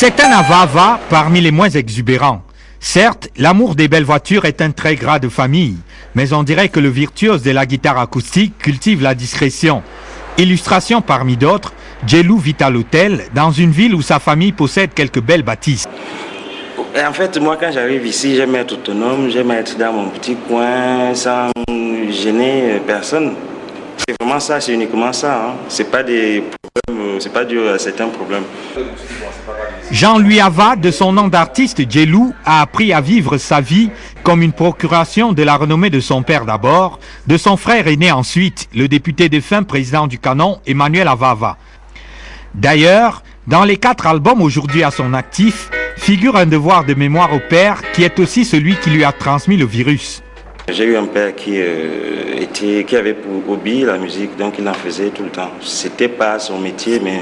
C'est un avava parmi les moins exubérants. Certes, l'amour des belles voitures est un trait gras de famille, mais on dirait que le virtuose de la guitare acoustique cultive la discrétion. Illustration parmi d'autres, Djelou vit à l'hôtel, dans une ville où sa famille possède quelques belles bâtisses. En fait, moi, quand j'arrive ici, j'aime être autonome, j'aime être dans mon petit coin, sans gêner personne. C'est vraiment ça, c'est uniquement ça. Hein. C'est pas des problèmes, c'est pas dû à certains problèmes. Jean-Louis Ava, de son nom d'artiste Djelou, a appris à vivre sa vie comme une procuration de la renommée de son père d'abord, de son frère aîné ensuite, le député défunt président du Canon, Emmanuel Avava. D'ailleurs, dans les 4 albums aujourd'hui à son actif, figure un devoir de mémoire au père qui est aussi celui qui lui a transmis le virus. J'ai eu un père qui avait pour hobby la musique, donc il en faisait tout le temps. C'était pas son métier, mais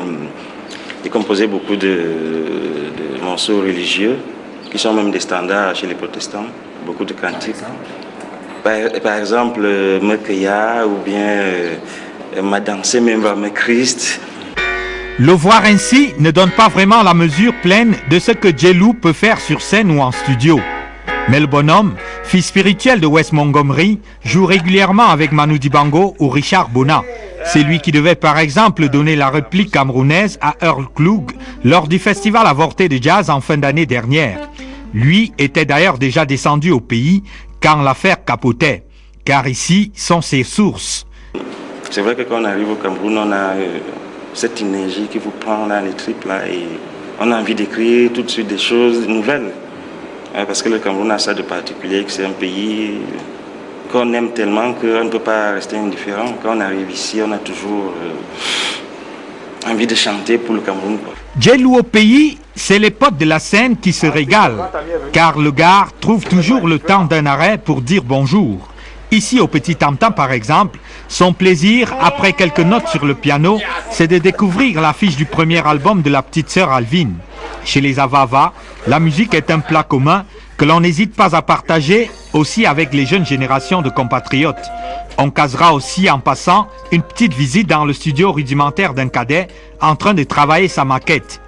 il composait beaucoup de morceaux religieux, qui sont même des standards chez les protestants, beaucoup de cantiques. Par exemple, Mekeya ou bien M'a dansé même vers me Christ. Le voir ainsi ne donne pas vraiment la mesure pleine de ce que Djelou peut faire sur scène ou en studio. Mais le bonhomme, fils spirituel de Wes Montgomery, joue régulièrement avec Manu Dibango ou Richard Bona. C'est lui qui devait par exemple donner la réplique camerounaise à Earl Klug lors du festival avorté de jazz en fin d'année dernière. Lui était d'ailleurs déjà descendu au pays quand l'affaire capotait, car ici sont ses sources. C'est vrai que quand on arrive au Cameroun, on a cette énergie qui vous prend dans les tripes là, et on a envie d'écrire tout de suite des choses nouvelles. Parce que le Cameroun a ça de particulier, que c'est un pays qu'on aime tellement qu'on ne peut pas rester indifférent. Quand on arrive ici, on a toujours envie de chanter pour le Cameroun. Djelou au pays, c'est les potes de la scène qui se régalent, car le gars trouve toujours le temps d'un arrêt pour dire bonjour. Ici, au Petit Tam Tam, par exemple, son plaisir, après quelques notes sur le piano, c'est de découvrir l'affiche du premier album de la petite sœur Alvin. Chez les Avava, la musique est un plat commun que l'on n'hésite pas à partager aussi avec les jeunes générations de compatriotes. On casera aussi en passant une petite visite dans le studio rudimentaire d'un cadet en train de travailler sa maquette.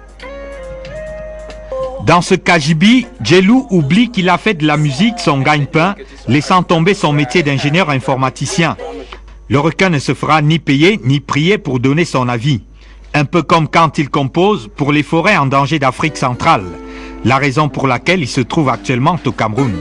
Dans ce Kajibi, Djelou oublie qu'il a fait de la musique son gagne-pain, laissant tomber son métier d'ingénieur informaticien. Le requin ne se fera ni payer ni prier pour donner son avis. Un peu comme quand il compose pour les forêts en danger d'Afrique centrale, la raison pour laquelle il se trouve actuellement au Cameroun.